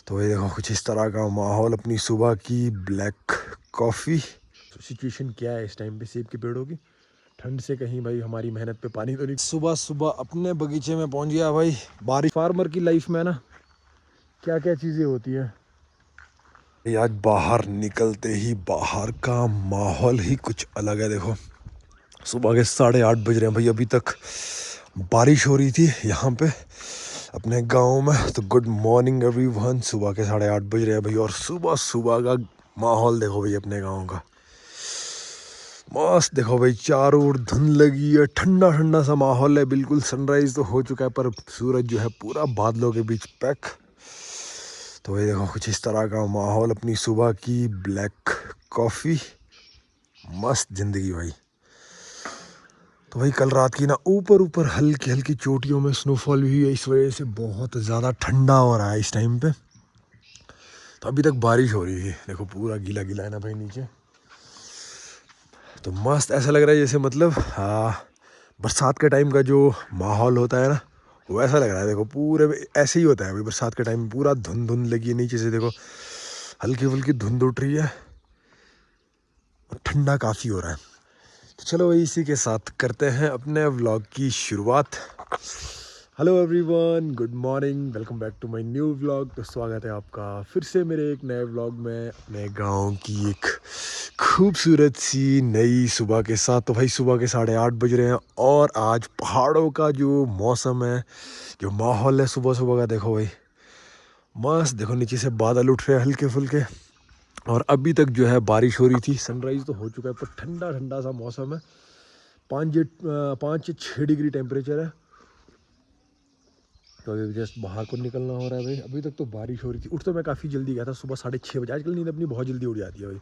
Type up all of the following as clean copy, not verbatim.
तो ये देखो कुछ इस तरह का माहौल, अपनी सुबह की ब्लैक कॉफ़ी। सिचुएशन क्या है इस टाइम पे सेब के पेड़ों की, ठंड से कहीं भाई हमारी मेहनत पे पानी तो नहीं। सुबह सुबह अपने बगीचे में पहुंच गया भाई। बारिश फार्मर की लाइफ में ना क्या क्या चीज़ें होती हैं। आज बाहर निकलते ही बाहर का माहौल ही कुछ अलग है। देखो सुबह के 8:30 बज रहे हैं भाई, अभी तक बारिश हो रही थी यहाँ पे अपने गांव में। तो गुड मॉर्निंग एवरीवन, सुबह के 8:30 बज रहे हैं भाई और सुबह सुबह का माहौल देखो भाई अपने गांव का। मस्त देखो भाई, चारों ओर धुंध लगी है, ठंडा ठंडा सा माहौल है बिल्कुल। सनराइज तो हो चुका है पर सूरज जो है पूरा बादलों के बीच पैक। तो ये देखो कुछ इस तरह का माहौल, अपनी सुबह की ब्लैक कॉफ़ी, मस्त जिंदगी भाई। तो भाई कल रात की ना ऊपर ऊपर हल्की हल्की चोटियों में स्नोफॉल भी हुई है, इस वजह से बहुत ज़्यादा ठंडा हो रहा है इस टाइम पे। तो अभी तक बारिश हो रही है, देखो पूरा गीला गीला है ना भाई नीचे। तो मस्त ऐसा लग रहा है जैसे मतलब बरसात के टाइम का जो माहौल होता है ना वैसा लग रहा है। देखो पूरे ऐसे ही होता है अभी बरसात के टाइम, पूरा धुंध धुंध लगी है नीचे से, देखो हल्की फुल्की धुंध उठ रही है और ठंडा काफ़ी हो रहा है। तो चलो भाई इसी के साथ करते हैं अपने व्लॉग की शुरुआत। Hello everyone, good morning, welcome back to my new vlog. तो स्वागत है आपका फिर से मेरे एक नए व्लॉग में, अपने गांव की एक खूबसूरत सी नई सुबह के साथ। तो भाई सुबह के 8:30 बज रहे हैं और आज पहाड़ों का जो मौसम है, जो माहौल है सुबह सुबह का, देखो भाई मस्त। देखो नीचे से बादल उठ रहे हैं हल्के फुल्के और अभी तक जो है बारिश हो रही थी। सनराइज़ तो हो चुका है पर ठंडा ठंडा सा मौसम है। 5 से 6 डिग्री टेम्परेचर है। तो अभी जस्ट बाहर को निकलना हो रहा है भाई। अभी तक तो बारिश हो रही थी। उठ तो मैं काफ़ी जल्दी गया था, सुबह 6:30 बजे। आजकल नींद अपनी बहुत जल्दी उड़ जाती है भाई।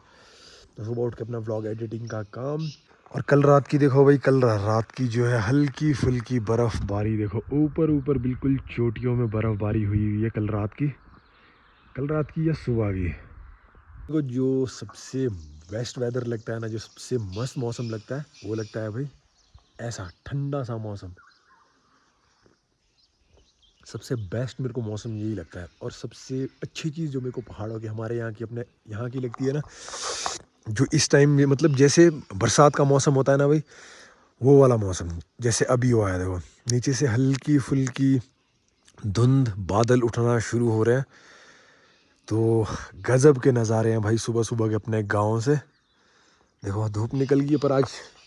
तो सुबह उठ के अपना व्लॉग एडिटिंग का काम। और कल रात की देखो भाई, कल रात की जो है हल्की फुल्की बर्फ़बारी, देखो ऊपर ऊपर बिल्कुल चोटियों में बर्फ़बारी हुई है कल रात की। कल रात की या सुबह की को जो सबसे बेस्ट वेदर लगता है ना, जो सबसे मस्त मौसम लगता है, वो लगता है भाई ऐसा ठंडा सा मौसम। सबसे बेस्ट मेरे को मौसम यही लगता है। और सबसे अच्छी चीज़ जो मेरे को पहाड़ों की, हमारे यहाँ की, अपने यहाँ की लगती है ना, जो इस टाइम में मतलब जैसे बरसात का मौसम होता है ना भाई, वो वाला मौसम जैसे अभी हुआ है। देखो नीचे से हल्की फुल्की धुंध, बादल उठना शुरू हो रहे हैं। तो गजब के नज़ारे हैं भाई सुबह सुबह के अपने गाँव से। देखो धूप निकल गई है पर आज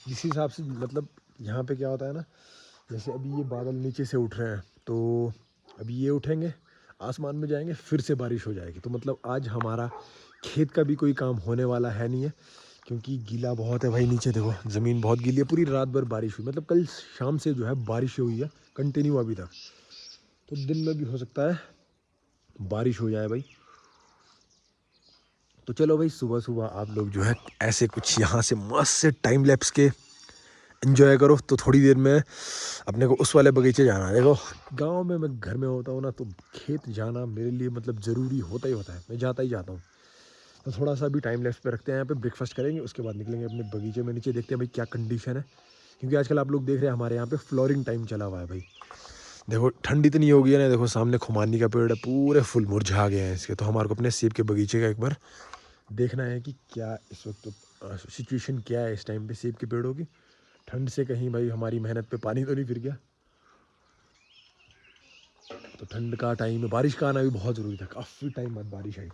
जिस हिसाब से मतलब यहाँ पे क्या होता है ना, जैसे अभी ये बादल नीचे से उठ रहे हैं तो अभी ये उठेंगे, आसमान में जाएंगे, फिर से बारिश हो जाएगी। तो मतलब आज हमारा खेत का भी कोई काम होने वाला है नहीं है, क्योंकि गीला बहुत है भाई नीचे। देखो ज़मीन बहुत गीली है, पूरी रात भर बारिश हुई, मतलब कल शाम से जो है बारिश हुई है कंटिन्यू अभी तक। तो दिन में भी हो सकता है बारिश हो जाए भाई। तो चलो भाई सुबह सुबह आप लोग जो है ऐसे कुछ यहाँ से मस्त से टाइम लैप्स के एंजॉय करो। तो थोड़ी देर में अपने को उस वाले बगीचे जाना है। देखो गांव में मैं घर में होता हूँ ना, तो खेत जाना मेरे लिए मतलब ज़रूरी होता ही होता है, मैं जाता ही जाता हूँ। तो थोड़ा सा भी टाइम लैप्स पे रखते हैं, यहाँ पे ब्रेकफास्ट करेंगे, उसके बाद निकलेंगे अपने बगीचे में। नीचे देखते हैं भाई क्या कंडीशन है, क्योंकि आजकल आप लोग देख रहे हैं हमारे यहाँ पे फ्लोरिंग टाइम चला हुआ है भाई। देखो ठंड इतनी हो गई है ना, देखो सामने खुमानी का पेड़ है, पूरे फुल मुरझा गए हैं इसके। तो हमारे को अपने सेब के बगीचे का एक बार देखना है कि क्या इस वक्त सिचुएशन क्या है इस टाइम पे सेब के पेड़ों की, ठंड से कहीं भाई हमारी मेहनत पे पानी तो नहीं फिर गया। तो ठंड का टाइम है, बारिश का आना भी बहुत ज़रूरी था, काफ़ी टाइम बाद बारिश आई।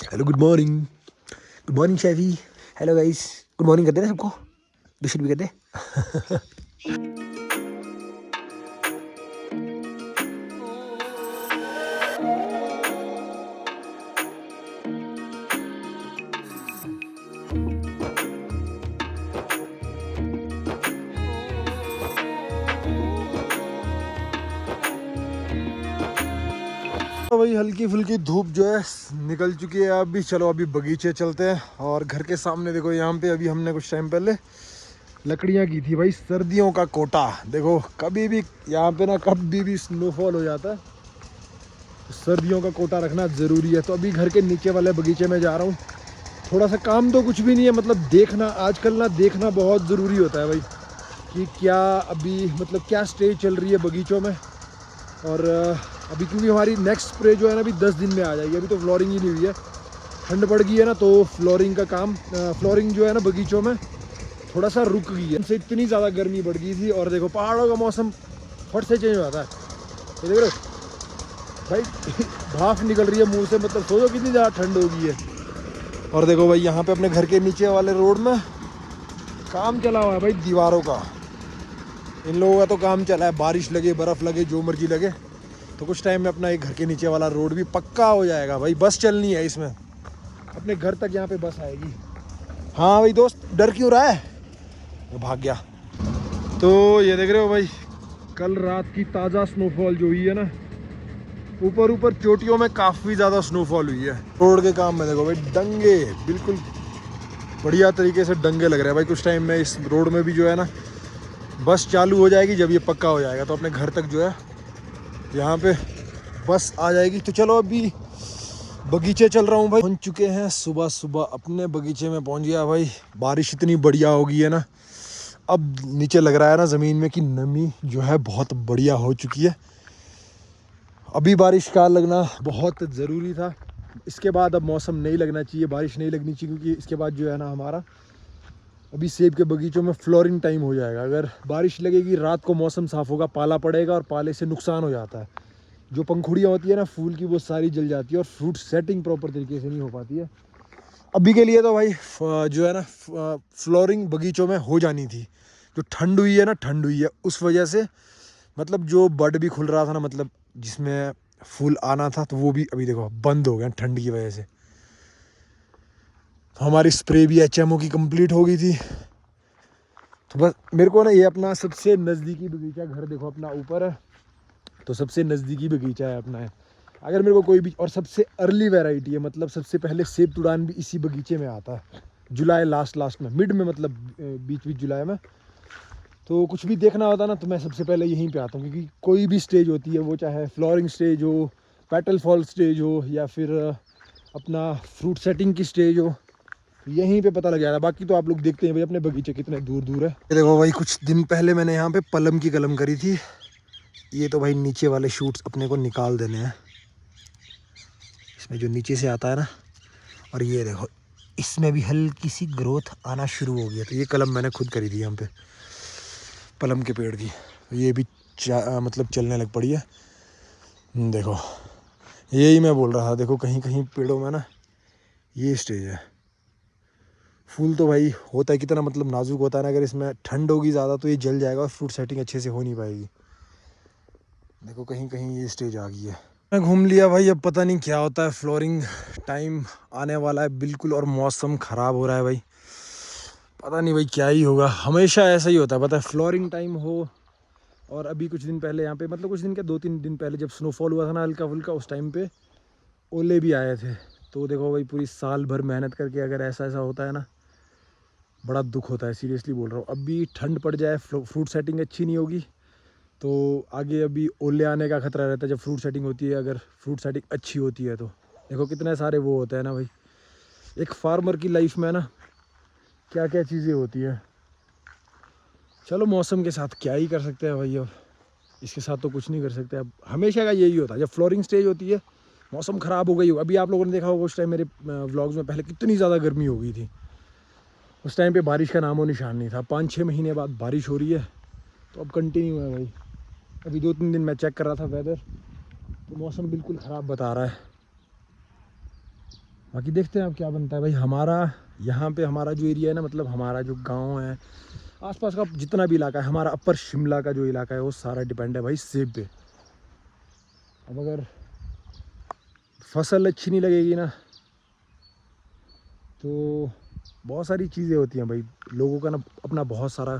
Hello good morning, good morning Shefi, hello guys, good morning करते ना सबको, बिस्किट भी करते। तो भाई हल्की फुल्की धूप जो है निकल चुकी है अभी। चलो अभी बगीचे चलते हैं। और घर के सामने देखो, यहाँ पे अभी हमने कुछ टाइम पहले लकड़ियाँ की थी भाई, सर्दियों का कोटा। देखो कभी भी यहाँ पे ना कभी भी स्नोफॉल हो जाता है, तो सर्दियों का कोटा रखना ज़रूरी है। तो अभी घर के नीचे वाले बगीचे में जा रहा हूँ। थोड़ा सा काम तो कुछ भी नहीं है, मतलब देखना, आजकल ना देखना बहुत ज़रूरी होता है भाई कि क्या अभी मतलब क्या स्टेज चल रही है बगीचों में। और अभी क्योंकि हमारी नेक्स्ट स्प्रे जो है ना अभी 10 दिन में आ जाएगी, अभी तो फ्लोरिंग ही नहीं हुई है, ठंड बढ़ गई है ना, तो फ्लोरिंग का काम फ्लोरिंग जो है ना बगीचों में थोड़ा सा रुक गई है, उनसे इतनी ज़्यादा गर्मी बढ़ गई थी। और देखो पहाड़ों का मौसम फट से चेंज हो जाता है, ये देख रहे हो भाई भाप निकल रही है मुंह से, मतलब सोचो कितनी ज़्यादा ठंड हो गई है। और देखो भाई यहाँ पे अपने घर के नीचे वाले रोड में काम चला हुआ है भाई दीवारों का, इन लोगों का तो काम चला है, बारिश लगे बर्फ़ लगे जो मर्जी लगे, तो कुछ टाइम में अपना एक घर के नीचे वाला रोड भी पक्का हो जाएगा भाई। बस चलनी है इसमें, अपने घर तक यहाँ पे बस आएगी। हाँ भाई दोस्त डर क्यों रहा है, वो भाग गया। तो ये देख रहे हो भाई कल रात की ताज़ा स्नोफॉल जो हुई है ना, ऊपर ऊपर चोटियों में काफ़ी ज़्यादा स्नोफॉल हुई है। रोड के काम में देखो भाई डंगे बिल्कुल बढ़िया तरीके से डंगे लग रहे हैं भाई। कुछ टाइम में इस रोड में भी जो है ना बस चालू हो जाएगी, जब ये पक्का हो जाएगा तो अपने घर तक जो है यहाँ पे बस आ जाएगी। तो चलो अभी बगीचे चल रहा हूँ भाई, पहुँच चुके हैं सुबह सुबह अपने बगीचे में पहुँच गया भाई। बारिश इतनी बढ़िया हो गई है ना, अब नीचे लग रहा है ना ज़मीन में कि नमी जो है बहुत बढ़िया हो चुकी है। अभी बारिश का लगना बहुत ज़रूरी था, इसके बाद अब मौसम नहीं लगना चाहिए, बारिश नहीं लगनी चाहिए, क्योंकि इसके बाद जो है ना हमारा अभी सेब के बगीचों में फ्लोरिंग टाइम हो जाएगा। अगर बारिश लगेगी रात को मौसम साफ़ होगा, पाला पड़ेगा और पाले से नुकसान हो जाता है, जो पंखुड़ियाँ होती है ना फूल की वो सारी जल जाती है और फ्रूट सेटिंग प्रॉपर तरीके से नहीं हो पाती है। अभी के लिए तो भाई जो है ना फ्लोरिंग बगीचों में हो जानी थी। जो ठंड हुई है ना, ठंड हुई है उस वजह से, मतलब जो बड भी खुल रहा था ना, मतलब जिसमें फूल आना था, तो वो भी अभी देखो बंद हो गया ठंड की वजह से। हमारी स्प्रे भी HMO की कंप्लीट हो गई थी। तो बस मेरे को ना ये अपना सबसे नज़दीकी बगीचा, घर देखो अपना ऊपर है, तो सबसे नज़दीकी बगीचा है अपना है। अगर मेरे को कोई भी, और सबसे अर्ली वैरायटी है, मतलब सबसे पहले सेब तुड़ान भी इसी बगीचे में आता है, जुलाई लास्ट में, मिड में, मतलब बीच जुलाई में। तो कुछ भी देखना होता ना तो मैं सबसे पहले यहीं पे आता हूँ, क्योंकि कोई भी स्टेज होती है, वो चाहे फ्लोरिंग स्टेज हो, पेटल फॉल स्टेज हो, या फिर अपना फ्रूट सेटिंग की स्टेज हो, यहीं पे पता लग जाएगा। बाकी तो आप लोग देखते हैं भाई अपने बगीचे कितने दूर दूर है। ये देखो भाई कुछ दिन पहले मैंने यहाँ पे पलम की कलम करी थी, ये तो भाई नीचे वाले शूट्स अपने को निकाल देने हैं, इसमें जो नीचे से आता है ना, और ये देखो इसमें भी हल्की सी ग्रोथ आना शुरू हो गया। तो ये कलम मैंने खुद करी थी यहाँ पे पलम के पेड़ की, ये भी मतलब चलने लग पड़ी है। देखो यही मैं बोल रहा था, देखो कहीं कहीं पेड़ों में ना ये स्टेज है। फूल तो भाई होता है कितना मतलब नाजुक होता है ना, अगर इसमें ठंड होगी ज़्यादा तो ये जल जाएगा और फ्रूट सेटिंग अच्छे से हो नहीं पाएगी। देखो कहीं कहीं ये स्टेज आ गई है। मैं घूम लिया भाई, अब पता नहीं क्या होता है। फ्लोरिंग टाइम आने वाला है बिल्कुल, और मौसम ख़राब हो रहा है भाई, पता नहीं भाई क्या ही होगा। हमेशा ऐसा ही होता है पता है, फ्लोरिंग टाइम हो। और अभी कुछ दिन पहले यहाँ पे, मतलब कुछ दिन क्या 2-3 दिन पहले जब स्नोफॉल हुआ था ना हल्का फुल्का, उस टाइम पे ओले भी आए थे। तो देखो भाई पूरी साल भर मेहनत करके अगर ऐसा होता है ना, बड़ा दुख होता है, सीरियसली बोल रहा हूँ। अभी ठंड पड़ जाए, फ्रूट सेटिंग अच्छी नहीं होगी तो आगे अभी ओले आने का खतरा रहता है। जब फ्रूट सेटिंग होती है, अगर फ्रूट सेटिंग अच्छी होती है तो देखो कितने सारे वो होते हैं ना भाई। एक फार्मर की लाइफ में ना क्या क्या चीज़ें होती हैं। चलो मौसम के साथ क्या ही कर सकते हैं भाई, अब इसके साथ तो कुछ नहीं कर सकते। अब हमेशा का यही होता है, जब फ्लोरिंग स्टेज होती है मौसम ख़राब हो गई हो। अभी आप लोगों ने देखा होगा उस टाइम मेरे व्लॉग्स में पहले कितनी ज़्यादा गर्मी हो गई थी, उस टाइम पे बारिश का नामो निशान नहीं था। 5-6 महीने बाद बारिश हो रही है, तो अब कंटिन्यू है भाई। अभी 2-3 दिन मैं चेक कर रहा था वेदर, तो मौसम बिल्कुल ख़राब बता रहा है। बाकी देखते हैं अब क्या बनता है भाई। हमारा यहाँ पे हमारा जो एरिया है ना, मतलब हमारा जो गांव है, आसपास का जितना भी इलाका है, हमारा अपर शिमला का जो इलाका है वो सारा डिपेंड है भाई सेब पे। अब अगर फसल अच्छी नहीं लगेगी ना, तो बहुत सारी चीज़ें होती हैं भाई, लोगों का ना अपना बहुत सारा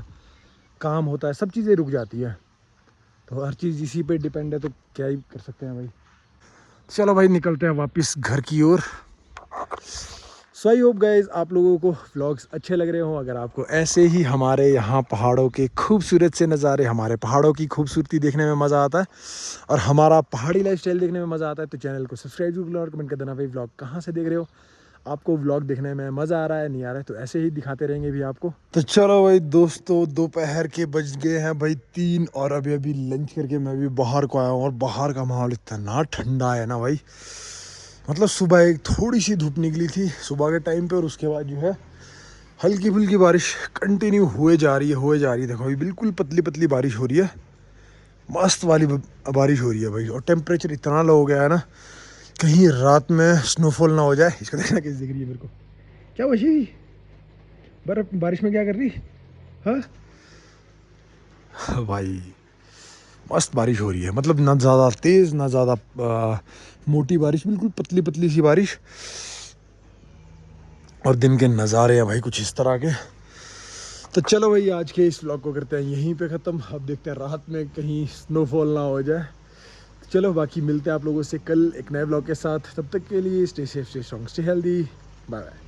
काम होता है, सब चीज़ें रुक जाती है। तो हर चीज़ इसी पे डिपेंड है, तो क्या ही कर सकते हैं भाई। चलो भाई निकलते हैं वापस घर की ओर। सो आई होप गाइज आप लोगों को व्लॉग्स अच्छे लग रहे हो। अगर आपको ऐसे ही हमारे यहाँ पहाड़ों के खूबसूरत से नज़ारे, हमारे पहाड़ों की खूबसूरती देखने में मज़ा आता है और हमारा पहाड़ी लाइफस्टाइल देखने में मज़ा आता है, तो चैनल को सब्सक्राइब जरूर करें और कमेंट कर देना भाई व्लॉग कहाँ से देख रहे हो। आपको व्लॉग देखने में मज़ा आ रहा है नहीं आ रहा है, तो ऐसे ही दिखाते रहेंगे भी आपको। तो चलो भाई दोस्तों, दोपहर के बज गए हैं भाई 3 और अभी अभी लंच करके मैं भी बाहर को आया हूँ और बाहर का माहौल इतना ठंडा है ना भाई। मतलब सुबह एक थोड़ी सी धूप निकली थी सुबह के टाइम पे और उसके बाद जो है हल्की फुल्की बारिश कंटिन्यू हुए जा रही है। देखो अभी बिल्कुल पतली पतली बारिश हो रही है, मस्त वाली बारिश हो रही है भाई। और टेम्परेचर इतना लो हो गया है ना, कहीं रात में स्नोफॉल ना हो जाए। इसको देखना कैसे दिख रही है मेरे को। क्या वशी बर्फ बारिश में क्या कर रही? हाँ भाई मस्त बारिश हो रही है, मतलब ना ज़्यादा तेज़ ना ज़्यादा मोटी बारिश, बिल्कुल पतली पतली सी बारिश। और दिन के नज़ारे हैं भाई कुछ इस तरह के। तो चलो भाई आज के इस व्लॉग को करते हैं यहीं पे ख़त्म। अब देखते हैं रात में कहीं स्नोफॉल ना हो जाए। चलो बाकी मिलते हैं आप लोगों से कल एक नए व्लॉग के साथ। तब तक के लिए stay safe, stay strong, stay healthy, bye bye.